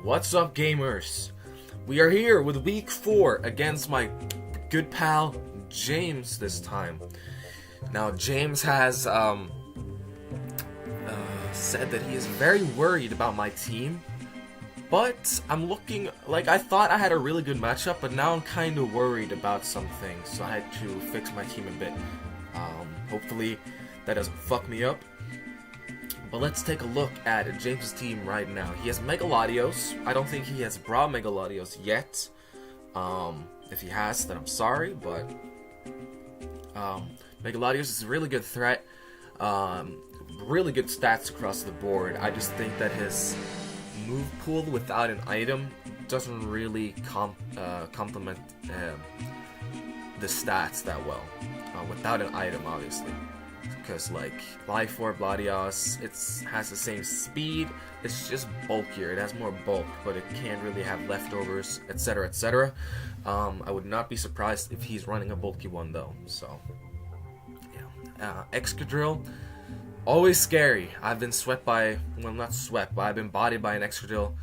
What's up, gamers? We are here with week 4 against my good pal James this time. Now, James has said that he is very worried about my team, but I'm looking like I thought I had a really good matchup, but now I'm kind of worried about some things, so I had to fix my team a bit. Hopefully that doesn't fuck me up. But let's take a look at James' team right now. He has Megalodios. I don't think he has brought Megalodios yet. If he has, then I'm sorry, but Megalodios is a really good threat. Really good stats across the board. I just think that his move pool without an item doesn't really complement the stats that well. Without an item, obviously. Because like Life Orb Latios, it has the same speed, it's just bulkier, it has more bulk, but it can't really have leftovers, etc, etc. I would not be surprised if he's running a bulky one though, so yeah. Excadrill, always scary. I've been swept by, well, not swept, but I've been bodied by an Excadrill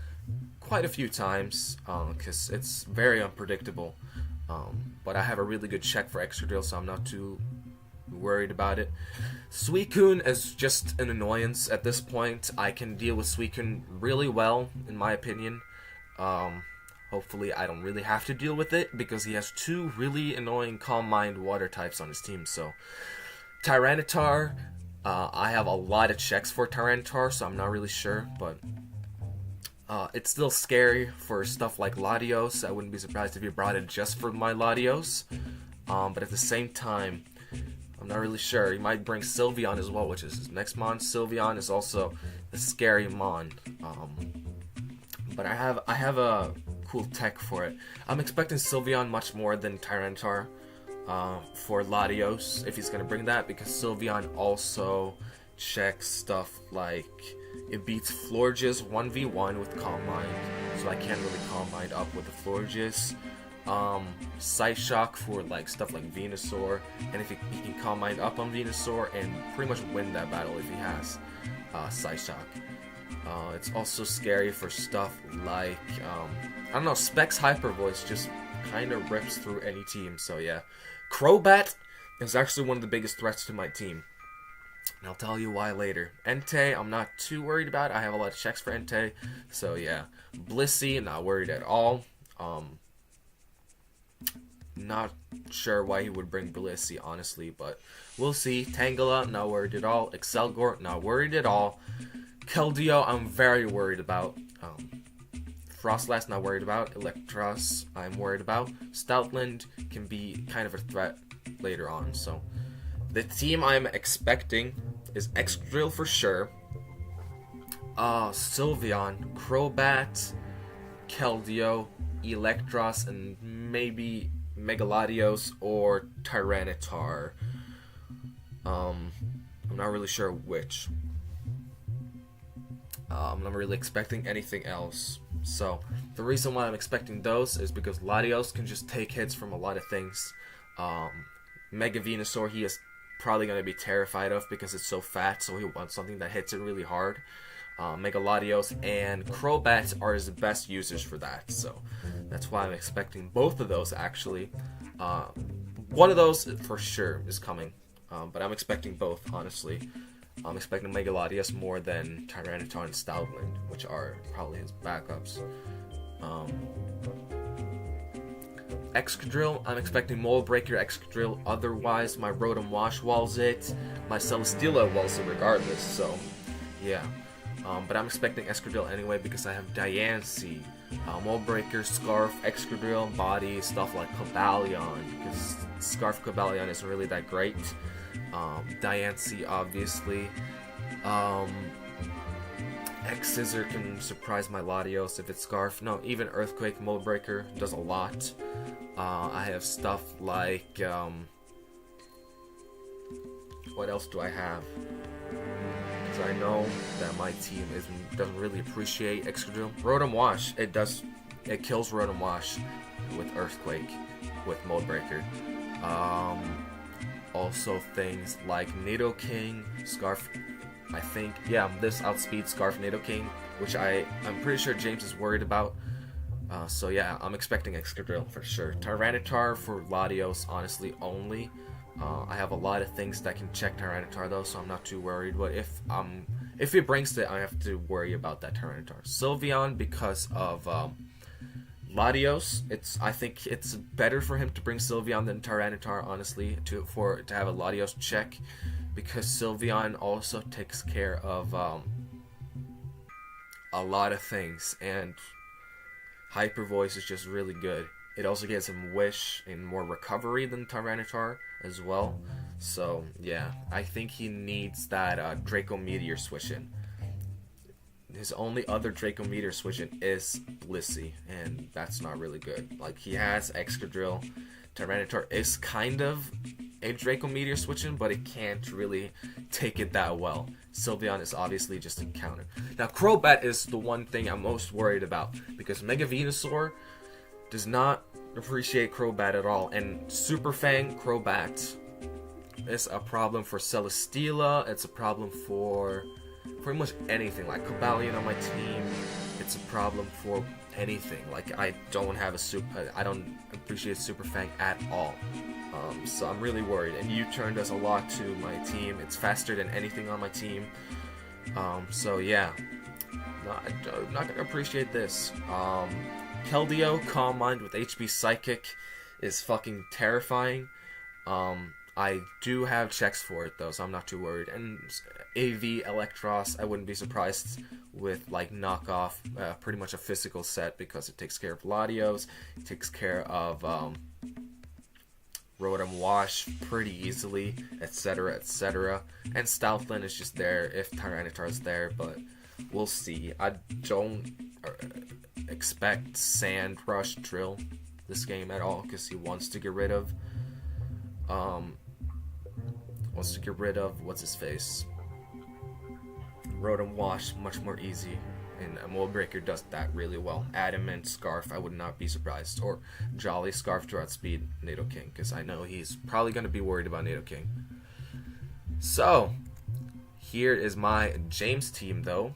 quite a few times, because it's very unpredictable. But I have a really good check for Excadrill, so I'm not too worried about it. Suicune is just an annoyance at this point. I can deal with Suicune really well, in my opinion. Hopefully I don't really have to deal with it, because he has two really annoying Calm Mind water types on his team. So Tyranitar, I have a lot of checks for Tyranitar, so I'm not really sure, but it's still scary for stuff like Latios. I wouldn't be surprised if he brought it just for my Latios, but at the same time, I'm not really sure. He might bring Sylveon as well, which is his next Mon. Sylveon is also a scary Mon. But I have a cool tech for it. I'm expecting Sylveon much more than Tyranitar for Latios, if he's going to bring that, because Sylveon also checks stuff like it beats Florges 1v1 with Calm Mind, so I can't really Calm Mind up with the Florges. Psyshock for like stuff like Venusaur, and if he can Calm Mind up on Venusaur and pretty much win that battle if he has Psyshock. It's also scary for stuff like I don't know, Specs Hyper Voice just kind of rips through any team. So yeah, Crobat is actually one of the biggest threats to my team, and I'll tell you why later. Entei, I'm not too worried about. I have a lot of checks for Entei, so yeah. Blissey, not worried at all. Not sure why he would bring Blissey, honestly, but we'll see. Tangela, not worried at all. Excelgor, not worried at all. Keldeo, I'm very worried about. Frostlass, not worried about. Electros, I'm worried about. Stoutland can be kind of a threat later on. So the team I'm expecting is Excadrill for sure. Sylveon, Crobat, Keldeo, Electros, and maybe Megalodios or Tyranitar. I'm not really sure which. I'm not really expecting anything else. So the reason why I'm expecting those is because Latios can just take hits from a lot of things. Mega Venusaur, he is probably going to be terrified of because it's so fat, so he wants something that hits it really hard. Megalodios and Crobat are his best users for that, so that's why I'm expecting both of those actually. One of those for sure is coming, but I'm expecting both, honestly. I'm expecting Megalodios more than Tyranitar and Stoutland, which are probably his backups. Excadrill, I'm expecting Mold Breaker Excadrill, otherwise my Rotom Wash walls it, my Celesteela walls it regardless, so yeah. But I'm expecting Excadrill anyway because I have Diancie, Mold Breaker, Scarf, Excadrill, Body, stuff like Cobalion, because Scarf Cobalion isn't really that great. Diancie, obviously. X-Scissor can surprise my Latios if it's Scarf. No, even Earthquake, Mold Breaker does a lot. I have stuff like, what else do I have? I know that my team doesn't really appreciate Excadrill. Rotom Wash, it kills Rotom Wash with Earthquake, with Mold Breaker. Also things like Nidoking, Scarf, I think, yeah, this outspeeds Scarf Nidoking. which I'm pretty sure James is worried about. So yeah, I'm expecting Excadrill for sure. Tyranitar for Latios, honestly, only. I have a lot of things that can check Tyranitar though, so I'm not too worried. But if it brings it, I have to worry about that Tyranitar. Sylveon, because of Latios, I think it's better for him to bring Sylveon than Tyranitar, honestly, to have a Latios check, because Sylveon also takes care of a lot of things, and Hyper Voice is just really good. It also gives him Wish and more recovery than Tyranitar as well. So yeah, I think he needs that Draco Meteor switch in. His only other Draco Meteor switch in is Blissey, and that's not really good. Like, he has Excadrill. Tyranitar is kind of a Draco Meteor switch in, but it can't really take it that well. Sylveon is obviously just a counter. Now, Crobat is the one thing I'm most worried about, because Mega Venusaur does not appreciate Crobat at all, and Super Fang Crobat is a problem for Celesteela. It's a problem for pretty much anything. Like Cobalion on my team, it's a problem for anything. Like, I don't appreciate Super Fang at all. So I'm really worried. And U-Turn does a lot to my team. It's faster than anything on my team. So yeah, I'm not gonna appreciate this. Keldeo, Calm Mind with HP Psychic is fucking terrifying. I do have checks for it though, so I'm not too worried. And AV Electros, I wouldn't be surprised with like knockoff, pretty much a physical set, because it takes care of Latios, it takes care of Rotom Wash pretty easily, etc., etc. And Stoutland is just there if Tyranitar's there, but we'll see. I don't expect Sand Rush Drill this game at all, because he wants to get rid of what's his face, Rotom Wash, much more easy, and Mold Breaker does that really well. Adamant, Scarf, I would not be surprised, or Jolly, Scarf to outspeed Nidoking, because I know he's probably going to be worried about Nidoking. So here is my James team though,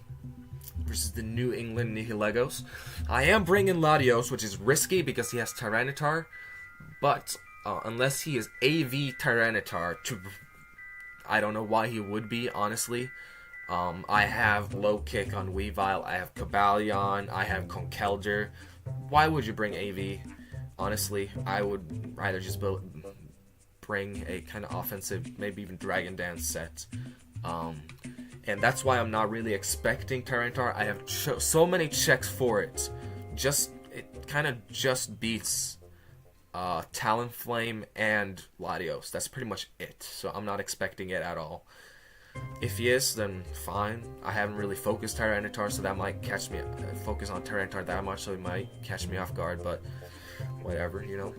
versus the New England Nihilegos. I am bringing Latios, which is risky because he has Tyranitar, but unless he is AV Tyranitar, I don't know why he would be, honestly. I have Low Kick on Weavile, I have Cobalion, I have Conkeldurr. Why would you bring AV? Honestly, I would rather just bring a kind of offensive, maybe even Dragon Dance set. And that's why I'm not really expecting Tyranitar. I have so many checks for it. It kind of just beats Talonflame and Latios. That's pretty much it. So I'm not expecting it at all. If he is, then fine. I haven't really focused Tyranitar, so that might catch me. Focus on Tyranitar that much, so it might catch me off guard. But whatever, you know.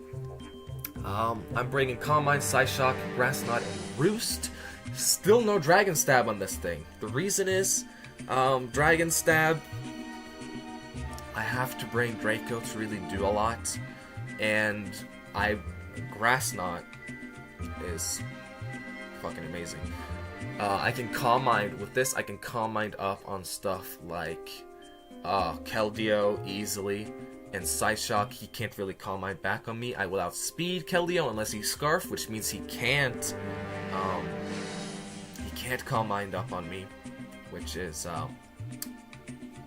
I'm bringing Calm Mind, Psyshock, Grass Knot, and Roost. Still no Dragon Stab on this thing. The reason is, Dragon Stab, I have to bring Draco to really do a lot, and Grass Knot is fucking amazing. I can Calm Mind with this. I can Calm Mind up on stuff like Keldeo easily, and Psyshock, he can't really Calm Mind back on me. I will outspeed Keldeo unless he Scarf, which means he can't Calm Mind up on me, which is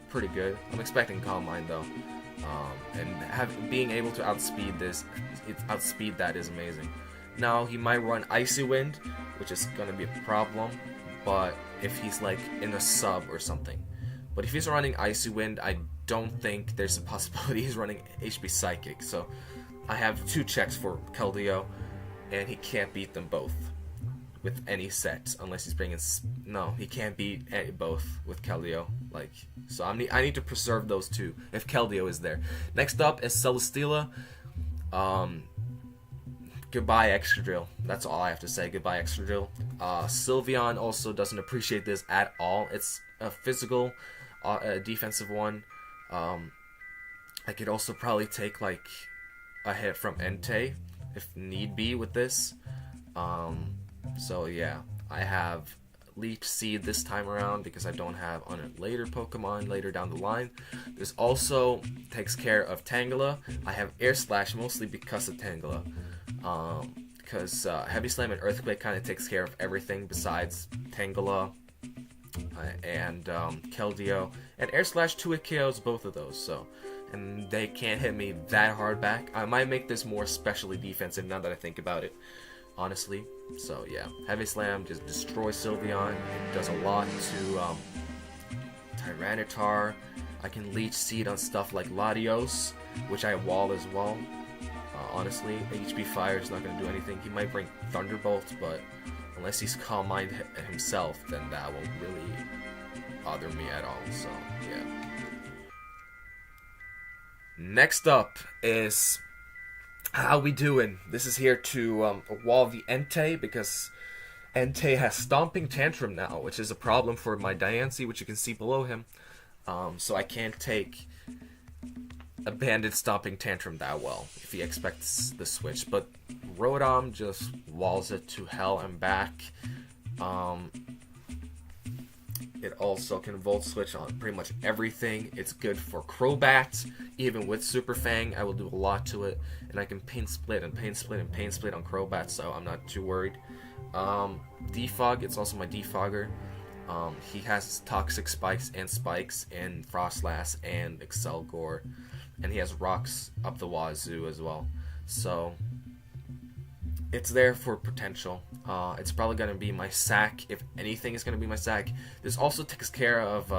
pretty good. I'm expecting Calm Mind though, and being able to outspeed that is amazing. Now he might run Icy Wind, which is gonna be a problem, but if he's like in a sub or something. But if he's running Icy Wind, I don't think there's a possibility he's running HP Psychic. So I have 2 checks for Keldeo, and he can't beat them both with any set unless he's bringing. No, he can't beat both with Keldeo. Like, so I need to preserve those 2 if Keldeo is there. Next up is Celesteela. Goodbye Excadrill. That's all I have to say. Goodbye Excadrill. Sylveon also doesn't appreciate this at all. It's a physical, defensive one. I could also probably take like a hit from Entei if need be with this. So yeah, I have Leech Seed this time around because I don't have on a later Pokemon later down the line. This also takes care of Tangela. I have Air Slash mostly because of Tangela. Because Heavy Slam and Earthquake kind of takes care of everything besides Tangela and Keldeo. And Air Slash 2-hit KOs both of those, so. And they can't hit me that hard back. I might make this more specially defensive now that I think about it, honestly. So yeah, Heavy Slam just destroys Sylveon. It does a lot to Tyranitar. I can Leech Seed on stuff like Latios, which I wall as well. Honestly, HP Fire is not going to do anything. He might bring Thunderbolt, but unless he's Calm Mind himself, then that won't really bother me at all. So yeah. Next up is how we doing. This is here to wall the Entei because Entei has Stomping Tantrum now, which is a problem for my Diancie, which you can see below him. So I can't take a Banded Stomping Tantrum that well if he expects the switch. But Rotom just walls it to hell and back. It also can Volt Switch on pretty much everything. It's good for Crobat. Even with Super Fang, I will do a lot to it. And I can Pain Split and Pain Split and Pain Split on Crobat, so I'm not too worried. Defog, it's also my Defogger. He has Toxic Spikes and Frostlass and Excelgor. And he has Rocks up the wazoo as well. So it's there for potential. It's probably going to be my sack. If anything is going to be my sack. This also takes care of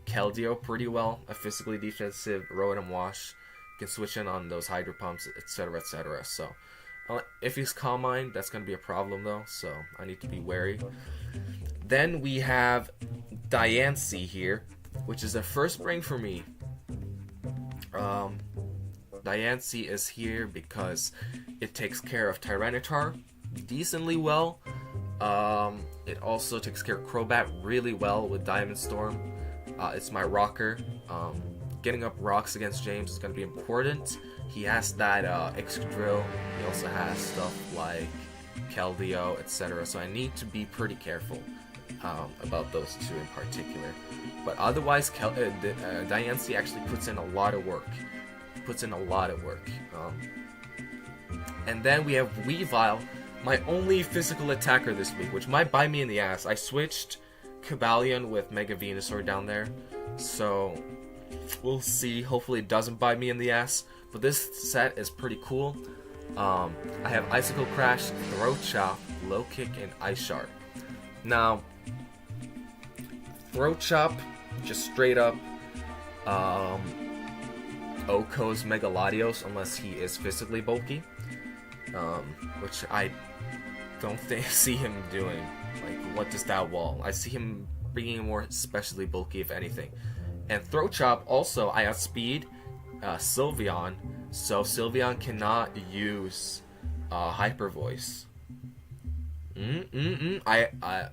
Keldeo pretty well. A physically defensive Rotom Wash. You can switch in on those Hydro Pumps, etc, etc. So if he's Calm Mind, that's going to be a problem though. So I need to be wary. Then we have Diancie here, which is the first bring for me. Diancie is here because it takes care of Tyranitar decently well. It also takes care of Crobat really well with Diamond Storm. It's my rocker. Getting up rocks against James is going to be important. He has that Excadrill. He also has stuff like Keldeo, etc. So I need to be pretty careful about those two in particular. But otherwise, Diancie actually puts in a lot of work. And then we have Weavile, my only physical attacker this week, which might bite me in the ass. I switched Cobalion with Mega Venusaur down there, so we'll see. Hopefully it doesn't bite me in the ass. But this set is pretty cool. I have Icicle Crash, Throat Chop, Low Kick, and Ice Shard. Now, Throat Chop, just straight up Oko's Mega Latios, unless he is physically bulky, which I don't see him doing. Like, what does that wall? I see him being more especially bulky, if anything. And Throat Chop, also, I outspeed Sylveon, so Sylveon cannot use Hyper Voice.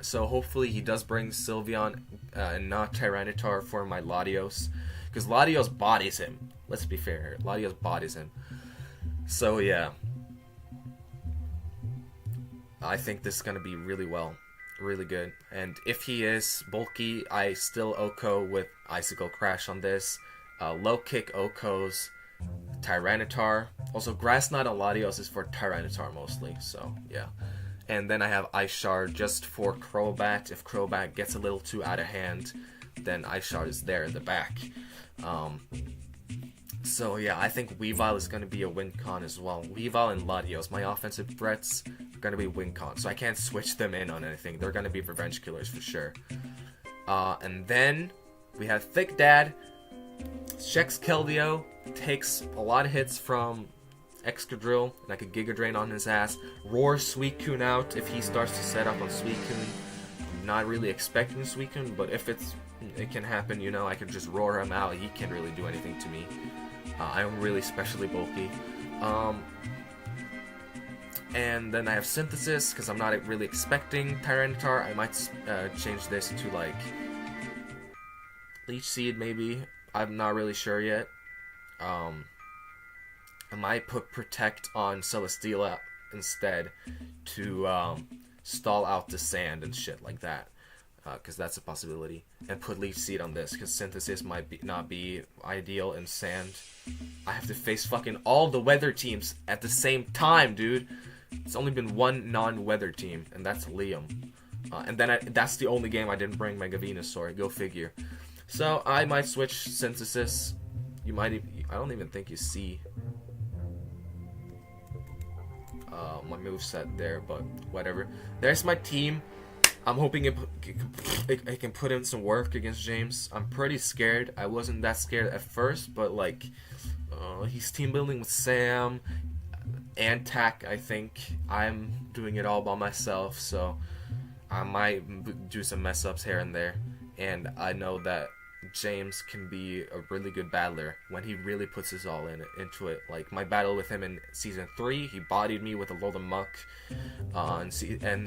So hopefully he does bring Sylveon and not Tyranitar for my Latios, because Latios bodies him. Let's be fair, Latios bodies him. So yeah, I think this is gonna be really good. And if he is bulky, I still Oko with Icicle Crash on this. Low Kick Oko's Tyranitar. Also, Grass Knot on Latios is for Tyranitar mostly. So yeah. And then I have Ice Shard just for Crobat. If Crobat gets a little too out of hand, then Ice Shard is there in the back. So yeah, I think Weavile is going to be a win con as well. Weavile and Latios, my offensive threats, are going to be win con. So I can't switch them in on anything. They're going to be revenge killers for sure. And then we have Thick Dad. Checks Keldeo. Takes a lot of hits from Excadrill, and I could Giga Drain on his ass. Roar Suicune out if he starts to set up on Suicune. I'm not really expecting Suicune, but if it can happen, you know, I could just roar him out. He can't really do anything to me. I'm really specially bulky. And then I have Synthesis, because I'm not really expecting Tyranitar. I might change this to, like, Leech Seed, maybe. I'm not really sure yet. I might put Protect on Celesteela instead to stall out the sand and shit like that. Because that's a possibility. And put Leech Seed on this, because Synthesis might not be ideal in sand. I have to face fucking all the weather teams at the same time, dude. It's only been one non-weather team, and that's Liam. And then that's the only game I didn't bring Mega Venusaur. Go figure. So I might switch Synthesis. You might. I don't even think you see my moveset there, but whatever. There's my team. I'm hoping it can put in some work against James. I'm pretty scared. I wasn't that scared at first, but like, he's team building with Sam and Tack. I think I'm doing it all by myself, so I might do some mess ups here and there. And I know that James can be a really good battler when he really puts his all into it. Like my battle with him in Season 3, he bodied me with a load of muck. And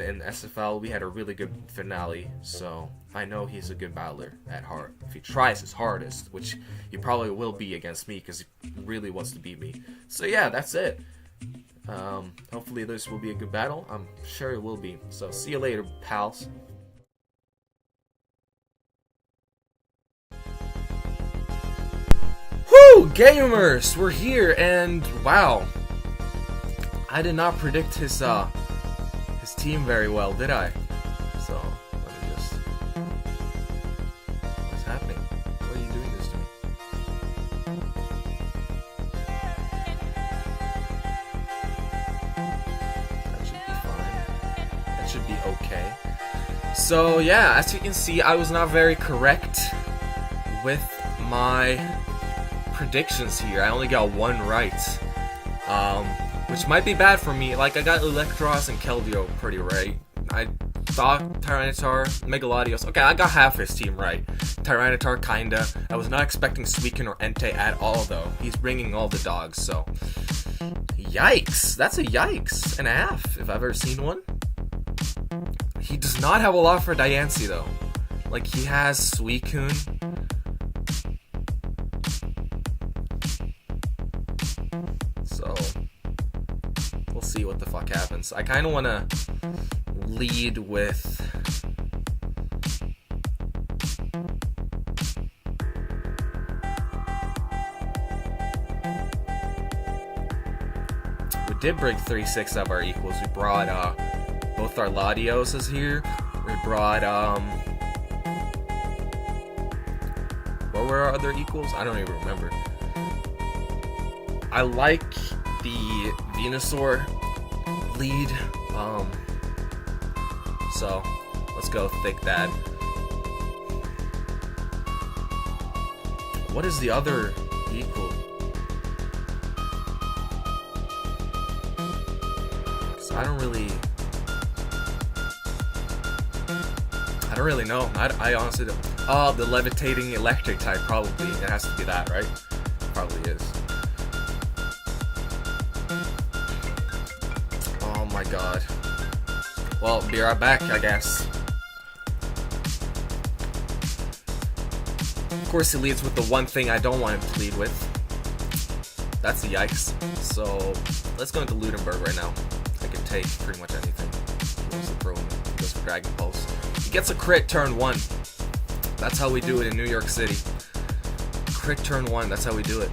in SFL, we had a really good finale. So I know he's a good battler at heart. If he tries his hardest, which he probably will be against me because he really wants to beat me. So yeah, that's it. Hopefully this will be a good battle. I'm sure it will be. So see you later, pals. Woo! Gamers! We're here, and wow. I did not predict his team very well, did I? So, let me just... What's happening? Why are you doing this to me? That should be fine. That should be okay. So, yeah, as you can see, I was not very correct with my predictions here. I only got one right, which might be bad for me. Like, I got Electros and Keldeo pretty right. I thought Tyranitar, Megalodios. Okay, I got half his team right. Tyranitar, kinda. I was not expecting Suicune or Entei at all, though. He's bringing all the dogs, so... Yikes! That's a yikes and a half, if I've ever seen one. He does not have a lot for Diancie, though. Like, he has Suicune. So, we'll see what the fuck happens. I kind of want to lead with... We did break 3-6 of our equals. We brought both our Latioses here. We brought... What were our other equals? I don't even remember. I like the Venusaur lead, so let's go Thick Dad. What is the other equal? So I don't really know. I honestly don't. Oh, the levitating electric type, probably. It has to be that, right? Probably is. Oh my god. Well, be right back, I guess. Of course, he leads with the one thing I don't want him to lead with. That's a yikes. So, let's go into Ludenberg right now. I can take pretty much anything. He wants to throw him. He goes for Dragon Pulse. He gets a crit turn 1. That's how we do it in New York City. Crit turn 1, that's how we do it.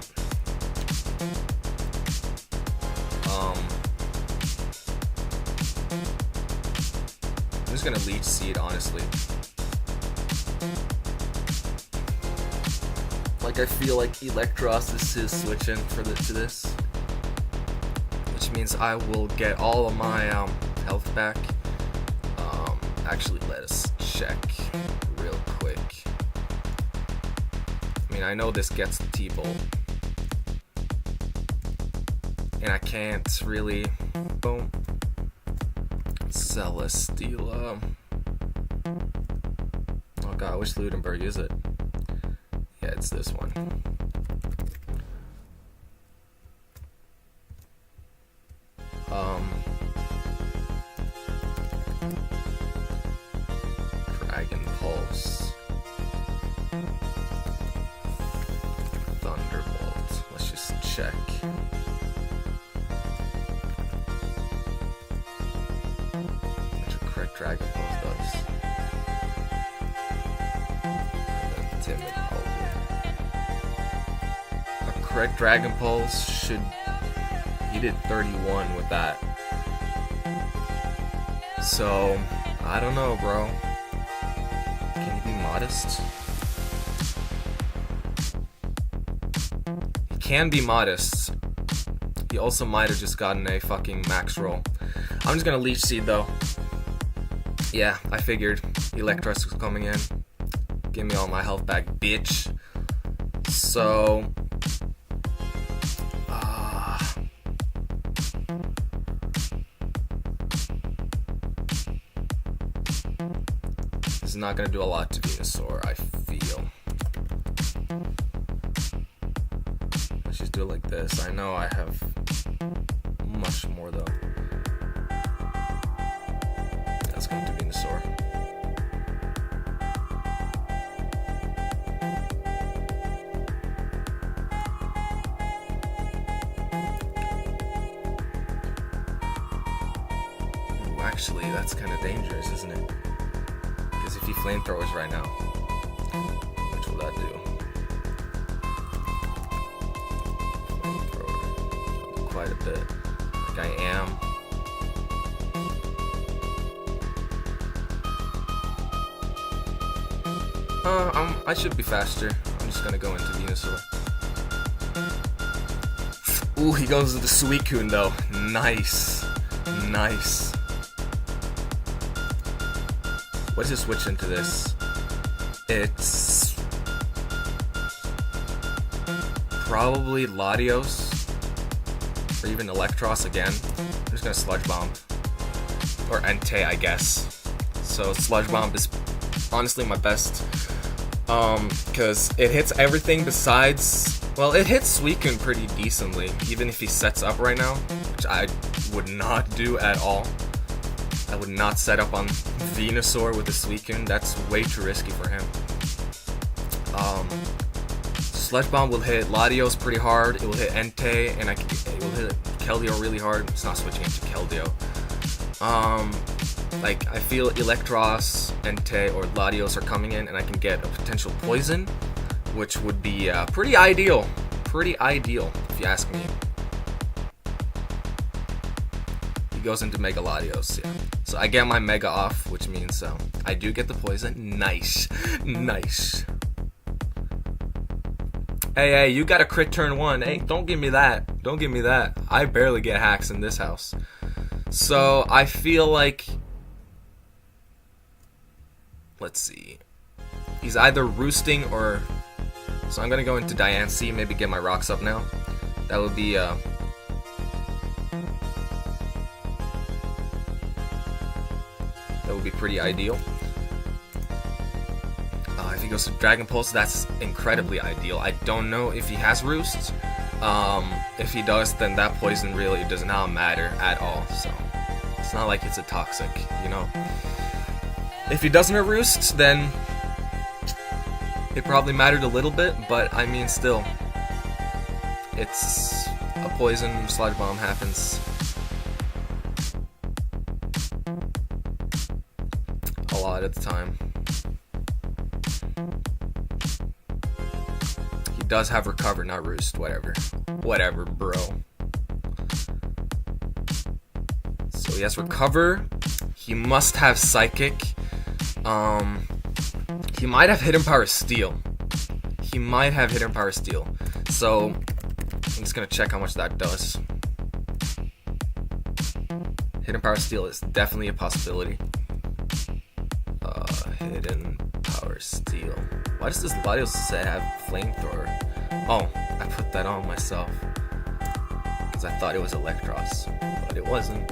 I'm just gonna Leech Seed, honestly. Like, I feel like Electros is switching to this. Which means I will get all of my health back. Actually, let us check real quick. I mean, I know this gets T-Bolt. And I can't really... Boom. Celesteela. Oh god, which Ludenberg is it? Yeah, it's this one. Dragon Pulse. Thunderbolt. Let's just check. Dragon Pulse does. And then Timid, probably. A correct Dragon Pulse should... He did 31 with that. So, I don't know, bro. Can he be modest? He can be modest. He also might have just gotten a fucking max roll. I'm just gonna Leech Seed though. Yeah, I figured. Electros was coming in. Give me all my health back, bitch. So... this is not gonna do a lot to Venusaur, I feel. Let's just do it like this. I know I have much more though. That's going to Venusaur. Ooh, actually, that's kind of dangerous, isn't it? Because if he flamethrowers right now, which will that do? Flamethrower. Quite a bit. Like I am. I should be faster. I'm just gonna go into Venusaur. Ooh, he goes to the Suicune though. Nice. Nice. What does it switch into this? It's probably Latios or even Electros again. I'm just gonna Sludge Bomb or Entei, I guess. So Sludge Bomb is honestly my best, because it hits everything besides. Well, it hits Suicune pretty decently, even if he sets up right now, which I would not do at all. I would not set up on Venusaur with a Suicune. That's way too risky for him. Sludge Bomb will hit Latios pretty hard. It will hit Entei, and it will hit Keldeo really hard. It's not switching into Keldeo. Like, I feel Electros, Entei, or Latios are coming in, and I can get a potential poison, which would be pretty ideal. Pretty ideal, if you ask me. He goes into Mega Latios, yeah. So I get my Mega off, which means I do get the poison. Nice. Nice. Hey, you got a crit turn 1. Hey, don't give me that. Don't give me that. I barely get hacks in this house. So I feel like... let's see. He's either roosting or... so I'm going to go into Diancie, maybe get my rocks up now. That would be... that would be pretty ideal. If he goes to Dragon Pulse, that's incredibly ideal. I don't know if he has Roost. If he does, then that poison really does not matter at all. So it's not like it's a toxic, you know. If he doesn't have Roost, then it probably mattered a little bit, but I mean, still, it's a poison. Sludge Bomb happens a lot of the time. He does have Recover, not Roost. Whatever, bro. So he has Recover. He must have Psychic. He might have Hidden Power Steel. So I'm just gonna check how much that does. Hidden Power Steel is definitely a possibility. Hidden Power Steel. Why does this Latios have Flamethrower? Oh, I put that on myself because I thought it was Electros, but it wasn't.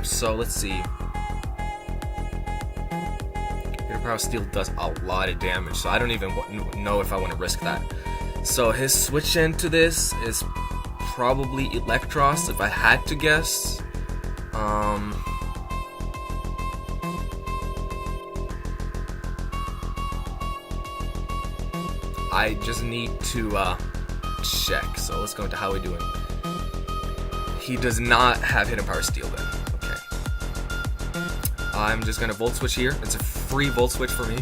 So let's see. Hidden Power Steel does a lot of damage, so I don't even know if I want to risk that. So his switch into this is probably Electros, if I had to guess. I just need to check. So let's go into how we doing. He does not have Hidden Power Steel then. Okay. I'm just gonna Volt Switch here. It's a free Volt Switch for me.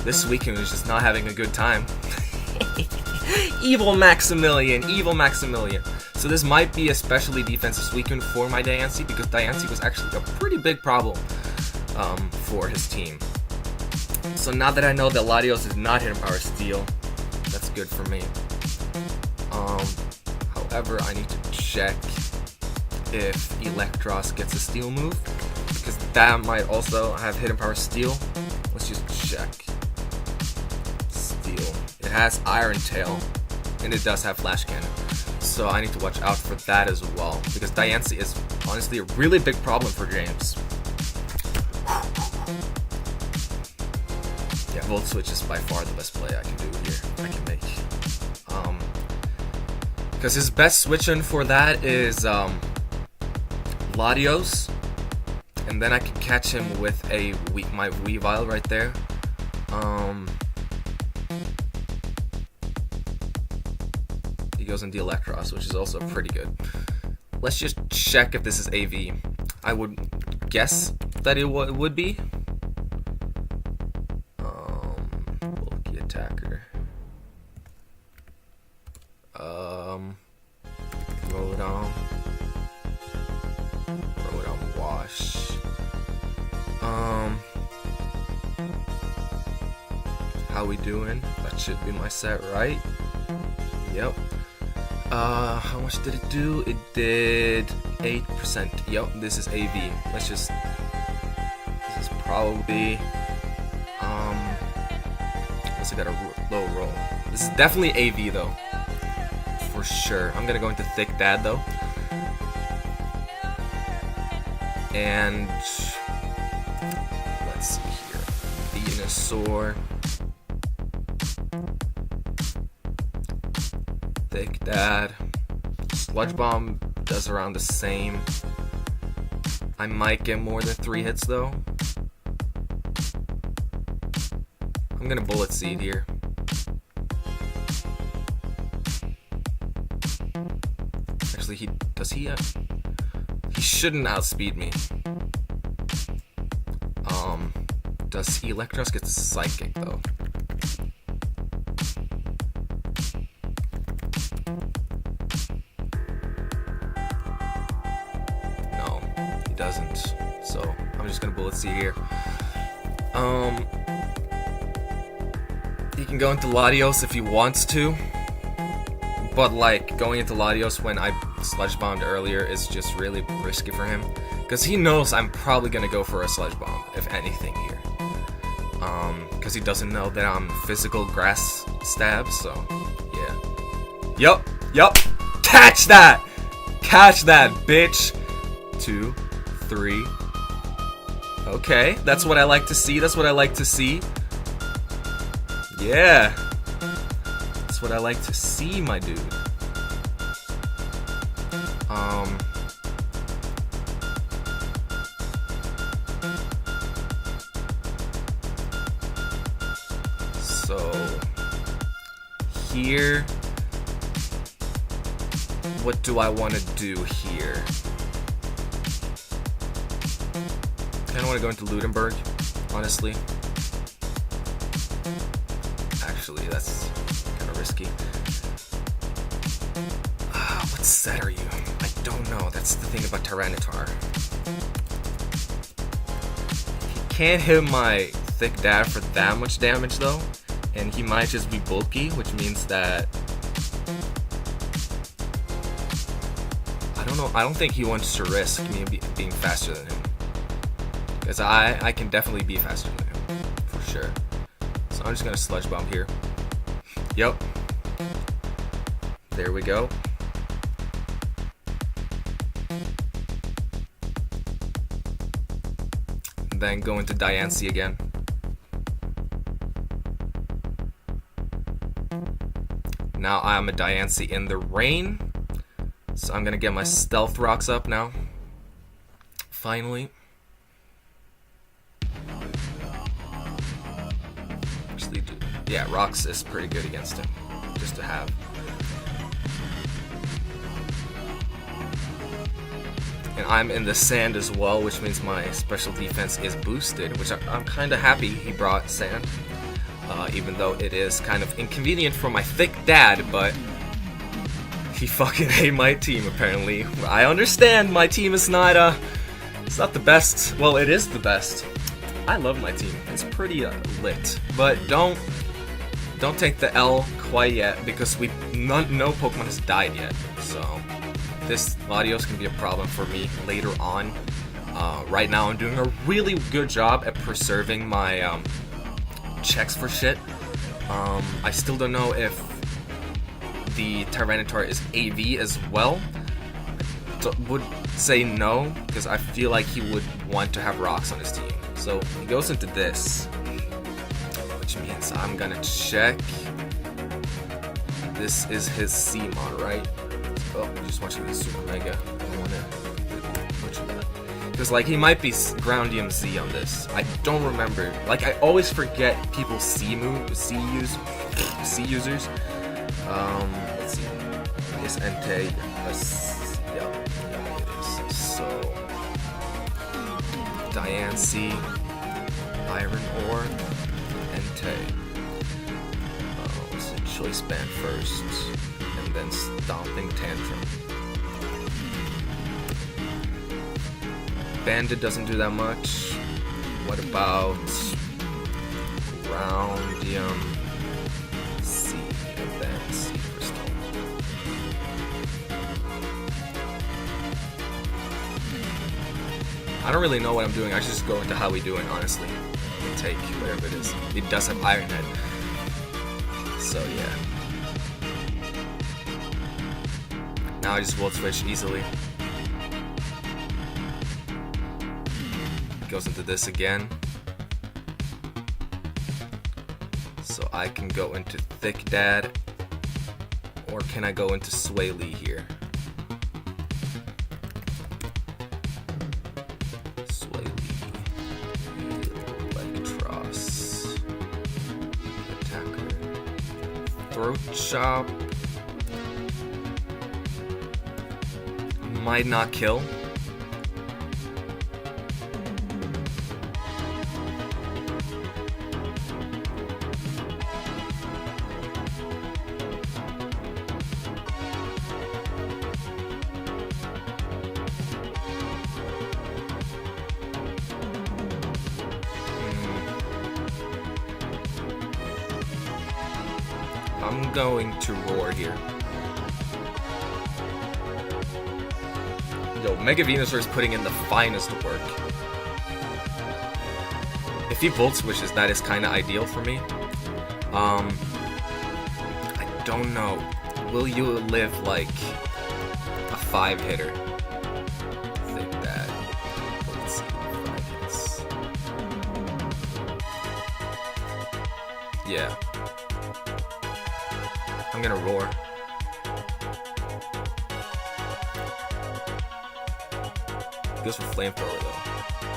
This weekend was just not having a good time. Evil Maximilian, evil Maximilian. So this might be a specially defensive weekend for my Diancie, because Diancie was actually a pretty big problem for his team. So now that I know that Latios is not Hidden Power Steel, that's good for me. However, I need to check if Eelektross gets a Steel move, because that might also have Hidden Power Steel. Let's just check. Steel. It has Iron Tail, and it does have Flash Cannon. So I need to watch out for that as well, because Diancie is honestly a really big problem for James. Yeah, Volt Switch is by far the best play I can do here. I can make. Because his best switch-in for that is Latios, and then I can catch him with my Weavile right there. He goes into Eelektross, which is also pretty good. Let's just check if this is AV. I would guess that it would be. Bulky attacker. Rodon. Rodon wash. How we doing? That should be my set, right? Yep. How much did it do? It did 8%. Yep, this is AV. Let's just... This is probably... Unless I got a low roll. This is definitely AV, though. For sure. I'm gonna go into Thick Dad, though. And... Let's see here. Venusaur. Thick Dad. Sludge Bomb does around the same. I might get more than 3 hits though. I'm gonna Bullet Seed here. Actually, he shouldn't outspeed me. Does Eelektross get Psychic though? Doesn't, so I'm just gonna Bullet Seed here. He can go into Latios if he wants to, but like going into Latios when I Sludge Bombed earlier is just really risky for him, because he knows I'm probably gonna go for a Sludge Bomb if anything here, because he doesn't know that I'm physical Grass Stab. So yeah, yup, catch that, bitch. 2, 3. Okay, that's what I like to see. Yeah. That's what I like to see, my dude. So here, what do I want to do here? I don't want to go into Ludenberg, honestly. Actually, that's kind of risky. What set are you? I don't know. That's the thing about Tyranitar. He can't hit my Thick Dad for that much damage, though. And he might just be bulky, which means that... I don't know. I don't think he wants to risk me being faster than him. Because I can definitely be faster than him, for sure. So I'm just going to Sludge Bomb here. Yep. There we go. And then go into Diancie again. Now I'm a Diancie in the rain. So I'm going to get my Stealth Rocks up now. Finally. Yeah, Rocks is pretty good against him, just to have. And I'm in the sand as well, which means my special defense is boosted, which I'm kind of happy he brought sand. Even though it is kind of inconvenient for my thick dad, but he fucking hate my team apparently. I understand my team is not it's not the best. Well, it is the best. I love my team. It's pretty lit. But don't take the L quite yet, because no Pokemon has died yet. So this audio is gonna be a problem for me later on. Right now I'm doing a really good job at preserving my checks for shit. I still don't know if the Tyranitar is AV as well. Would say no, because I feel like he would want to have rocks on his team. So he goes into this, which means I'm gonna check. This is his CMON, right? Oh, you just want you to Super Mega. I don't want to butcher that. Because, like, he might be Ground DMZ on this. I don't remember. Like, I always forget people's C users. Let's see. It's Entei. Yeah, it is. So, Diancie, Iron Ore, Entei. Let's do Choice Band first, and then Stomping Tantrum. Bandit doesn't do that much. What about Groundium C and then C Crystal? I don't really know what I'm doing. I should just go into how we doing, honestly. And take whatever it is. It does have Iron Head. So yeah. Now I just Volt Switch easily. Goes into this again. So I can go into Thick Dad, or can I go into Sway Lee here? Sway Lee, Electros, Attacker, Throat Chop, might not kill. I'm going to Roar here. Yo, Mega Venusaur is putting in the finest work. If he Volt Switches, that is kind of ideal for me. I don't know. Will you live like a 5-hitter? I think that. Let's see. 5 hits. Yeah. I'm gonna Roar. Goes for Flamethrower though.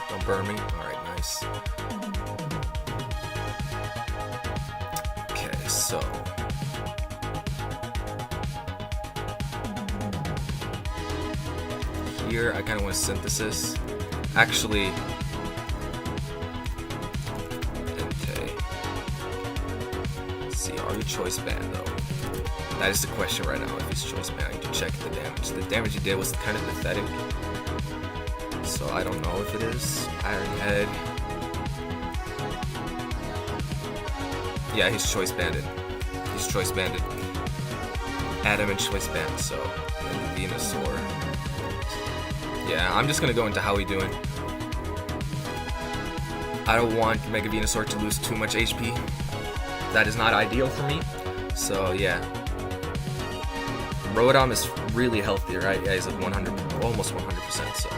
Don't burn me. Alright, nice. Okay, so. Here, I kinda want Synthesis. Actually. Okay. Let's see, are you Choice Band though? That is the question right now. If he's Choice Band, I need to check the damage. The damage he did was kind of pathetic. So I don't know if it is. Iron Head. Yeah, he's Choice Banded. He's Choice Banded. Adam and Choice Band, so. And the Venusaur. Yeah, I'm just gonna go into how we doing. I don't want Mega Venusaur to lose too much HP. That is not ideal for me. So yeah. Rotom is really healthy, right? Yeah, he's at 100, almost 100%, so.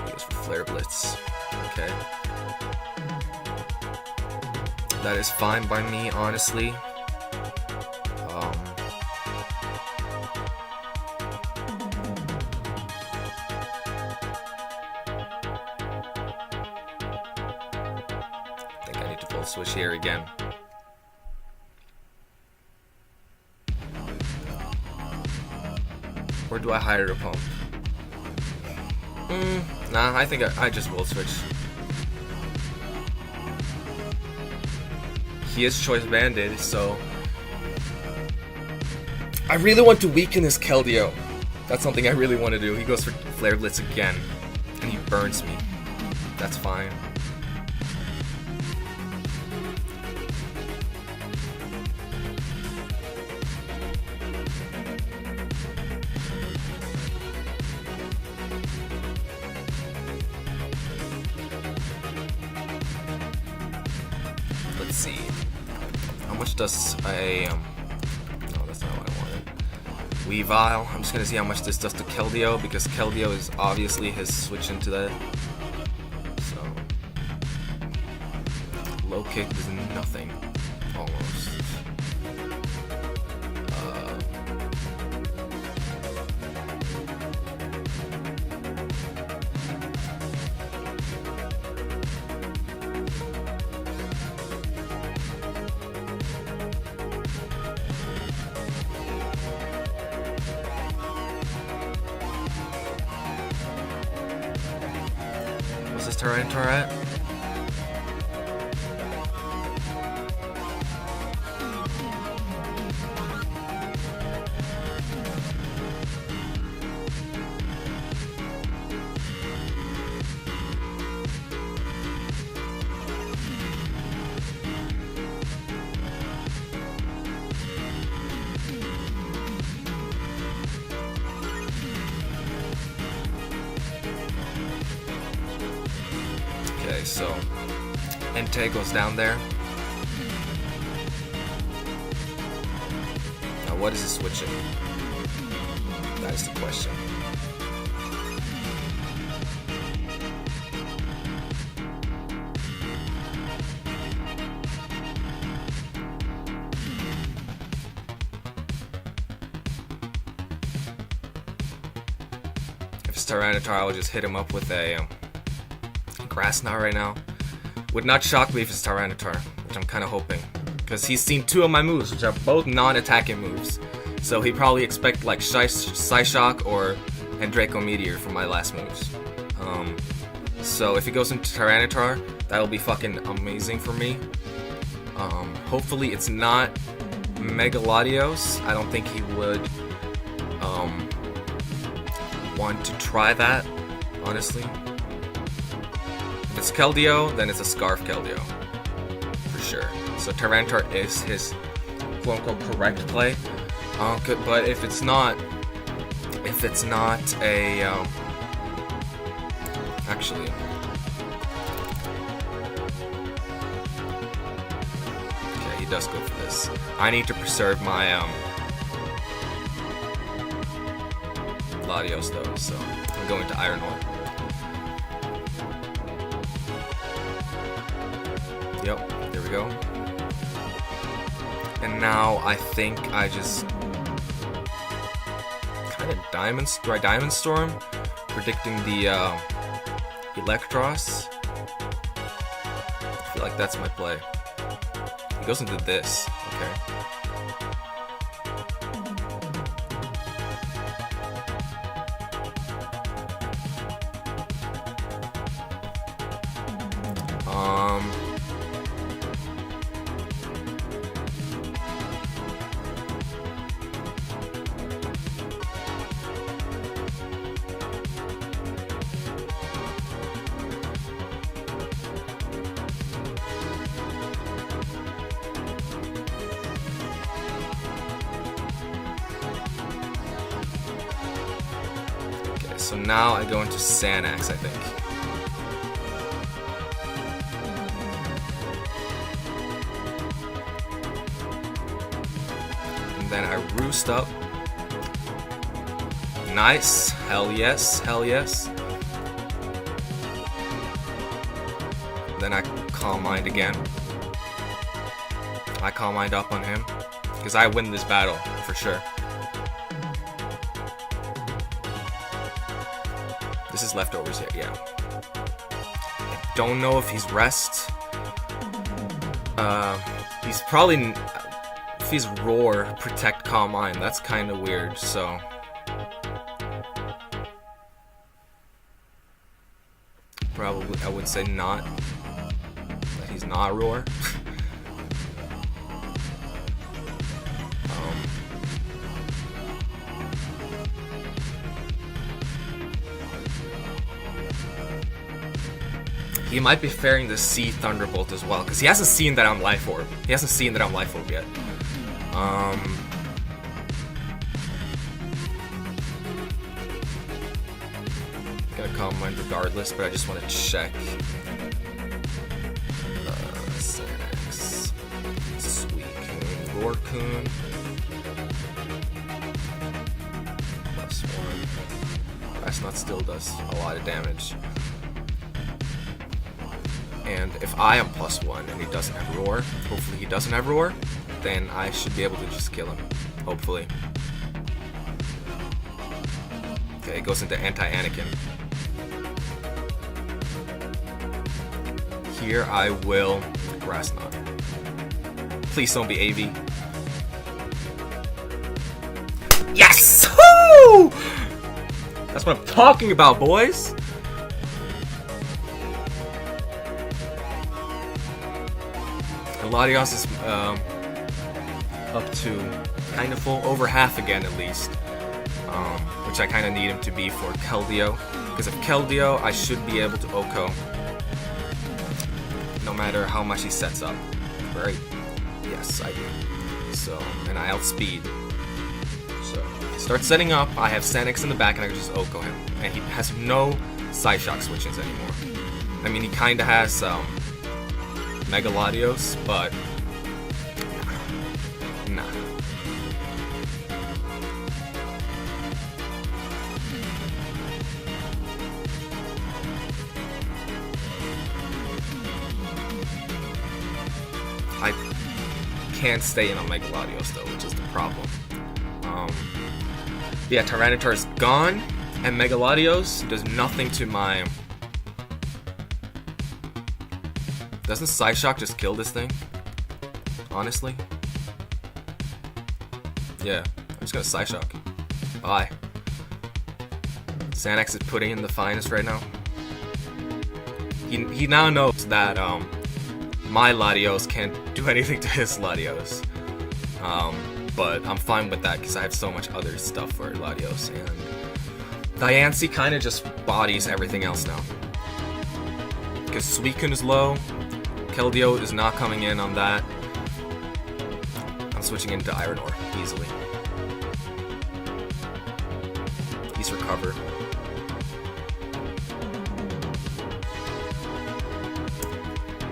He goes for Flare Blitz. Okay. That is fine by me, honestly. I think I need to Volt Switch here again. Or do I hire a pump? Nah, I think I just will switch. He is choice banded, so I really want to weaken his Keldeo. That's something I really want to do. He goes for Flare Blitz again, and he burns me. That's fine. Let's see. How much does a no, that's not what I wanted. Weavile. I'm just gonna see how much this does to Keldeo, because Keldeo is obviously his switch into that. So low kick is nothing. Almost. What's this Tyranitar at? Okay, so Entei goes down there. Now what is he switching? That is the question. If it's Tyranitar, I'll just hit him up with a Grass Knot right now. Would not shock me if it's Tyranitar, which I'm kind of hoping, because he's seen two of my moves, which are both non-attacking moves. So he probably expect like Psyshock or Draco Meteor for my last moves. So if he goes into Tyranitar, that'll be fucking amazing for me. Hopefully it's not Mega Latios. I don't think he would want to try that, honestly. If it's Keldeo, then it's a Scarf Keldeo, for sure. So Tyranitar is his quote-unquote correct play. But if it's not a actually, okay, he does go for this. I need to preserve my Latios though, so I'm going to Iron Ore. Yep, there we go. And now I think I just kind of Diamond Storm, predicting the Electros. I feel like that's my play. He goes into this. Okay. So now I go into Sanax, I think. And then I roost up. Nice. Hell yes. Hell yes. Then I Calm Mind again. I Calm Mind up on him, because I win this battle, for sure. This is leftovers here, yeah. I don't know if he's rest. He's probably... If he's Roar, Protect, Calm Mind, that's kind of weird, so... I would say not. That he's not Roar. He might be fearing the Sea Thunderbolt as well, because he hasn't seen that I'm Life Orb. He hasn't seen that I'm Life Orb yet. Gonna Calm Mind regardless, but I just want to check. Xanax. Suicune. Roarcoon. +1. Chestnut still does a lot of damage. And if I am +1 and he doesn't have Roar, hopefully he doesn't have Roar, then I should be able to just kill him. Hopefully. Okay, it goes into anti-Anakin. Here I will Grass Knot. Please don't be AV. Yes! Woo! That's what I'm talking about, boys! Latios is up to kind of full, over half again at least, which I kind of need him to be for Keldeo, because of Keldeo I should be able to Oko no matter how much he sets up, right? Yes, I do. So, and I outspeed. So, if he starts setting up, I have Xanax in the back and I can just Oko him, and he has no Psyshock switches anymore. I mean, he kind of has Mega Latios, but nah. I can't stay in on Mega Latios though, which is the problem. Yeah, Tyranitar is gone, and Mega Latios does nothing to my. Doesn't Psyshock just kill this thing? Honestly? Yeah, I'm just gonna Psyshock. Bye. Xanax is putting in the finest right now. He now knows that my Latios can't do anything to his Latios. But I'm fine with that because I have so much other stuff for Latios, and Diancie kind of just bodies everything else now. Because Suicune is low, Keldeo is not coming in on that. I'm switching into Iron Ore easily. He's recovered.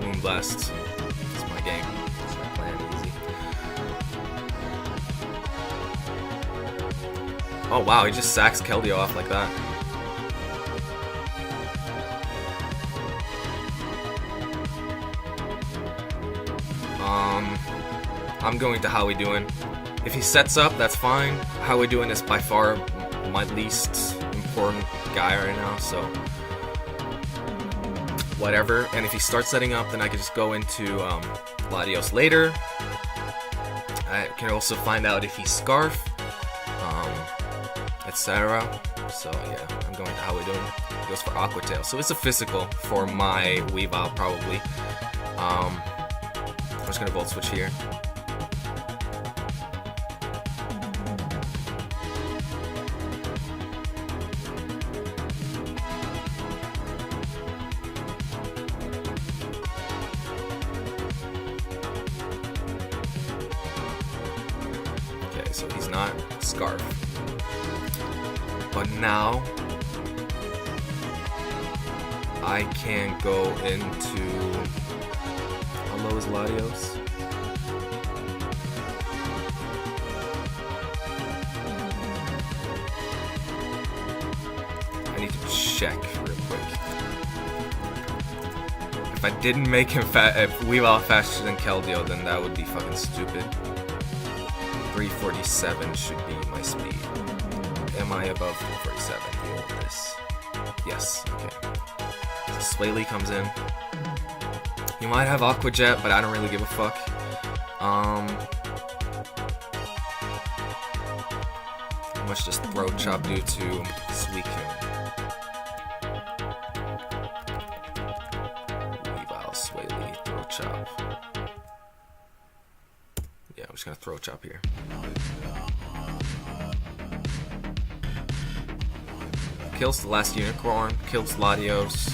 Moonblast. This is my game. This is my plan. Easy. Oh wow, he just sacks Keldeo off like that. I'm going to How We Doing. If he sets up, that's fine. How We Doing is by far my least important guy right now, so whatever. And if he starts setting up, then I can just go into Latios later. I can also find out if he's Scarf, etc. So yeah, I'm going to How We Doing. He goes for Aqua Tail, so it's a physical for my Weavile probably. I'm just gonna Volt Switch here. Okay, so he's not Scarf. But now I can go into how low is Latios? I need to check real quick. If I didn't make him Weavile faster than Keldeo, then that would be fucking stupid. 347 should be my speed. Am I above 447? Heal this. Yes, okay. So Swaley comes in. You might have Aqua Jet, but I don't really give a fuck. How much does Throat Chop do to Suicune? throat chop here. Kills the last unicorn, kills Latios.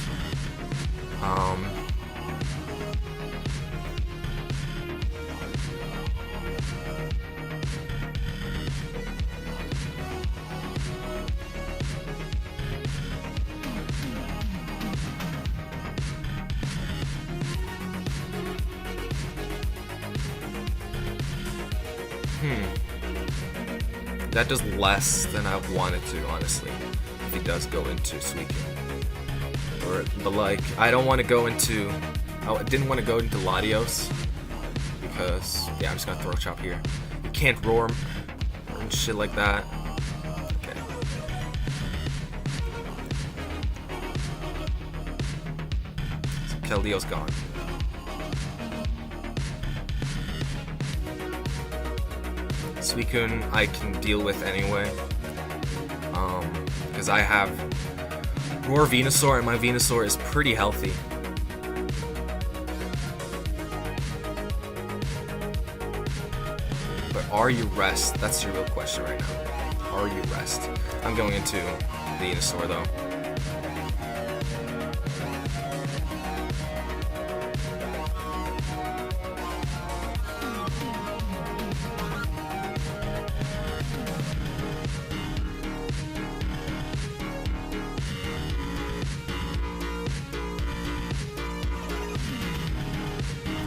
That does less than I wanted to, honestly. If he does go into Suicune. But like, I don't want to go into... I didn't want to go into Latios. Because, yeah, I'm just going to throw chop here. You can't roar and shit like that. Okay. So Keldeo's gone. Suicune I can deal with anyway, because I have Roar Venusaur and my Venusaur is pretty healthy. But are you rest? That's your real question right now. Are you rest? I'm going into Venusaur though.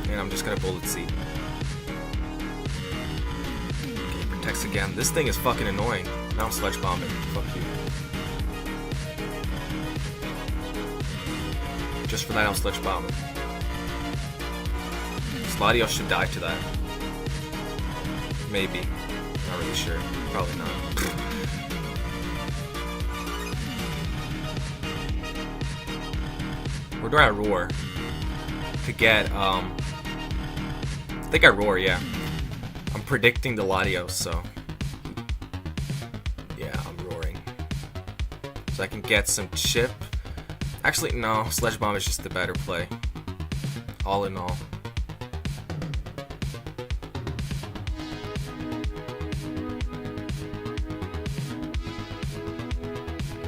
And I'm just gonna Bullet Seed. Okay, protects again. This thing is fucking annoying. Now I'm Sledge Bombing. Fuck you. Just for that, I'm Sledge Bombing. Latios should die to that. Maybe. Not really sure. Probably not. Where do I roar? To get, I think I roar, yeah. I'm predicting the Latios, so... yeah, I'm roaring. So I can get some chip. Actually, no, Sledge Bomb is just the better play. All in all.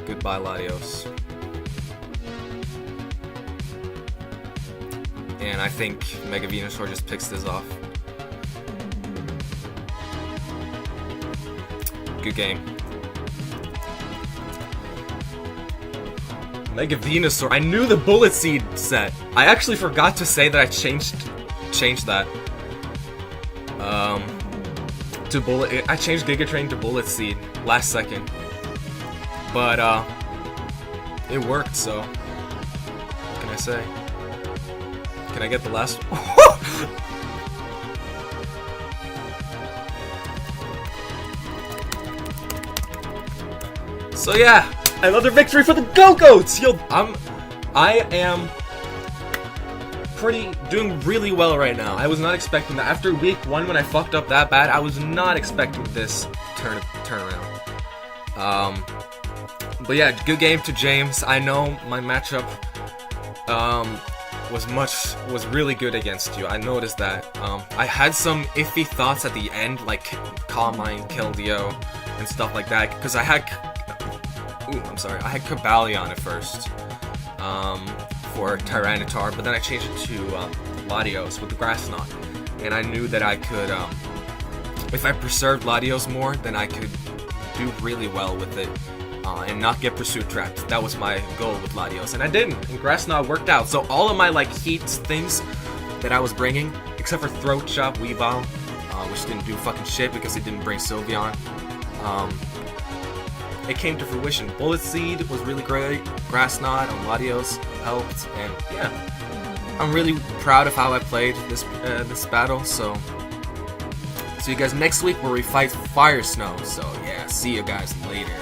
Goodbye, Latios. And I think Mega Venusaur just picks this off. Good game. Mega Venusaur. I knew the Bullet Seed set. I actually forgot to say that I changed that. To Bullet. I changed Giga Train to Bullet Seed last second. But it worked. So what can I say? Can I get the last one? So yeah, another victory for the Gogoats! Yo, I am doing really well right now. I was not expecting that. After week 1 when I fucked up that bad, I was not expecting this turnaround. But yeah, good game to James. I know my matchup was really good against you. I noticed that. I had some iffy thoughts at the end, like Calm Mind, Keldeo, and stuff like that, because I had Cobalion at first for Tyranitar, but then I changed it to Latios with the Grass Knot, and I knew that I could, if I preserved Latios more, then I could do really well with it. And not get pursuit trapped. That was my goal with Latios, and I didn't. And Grass Knot worked out. So all of my heat things that I was bringing, except for Throat Chop, Weavile, which didn't do fucking shit because it didn't bring Sylveon, it came to fruition. Bullet Seed was really great. Grass Knot and Latios helped, and yeah, I'm really proud of how I played this battle. So see you guys next week where we fight Fire Snow. So yeah, see you guys later.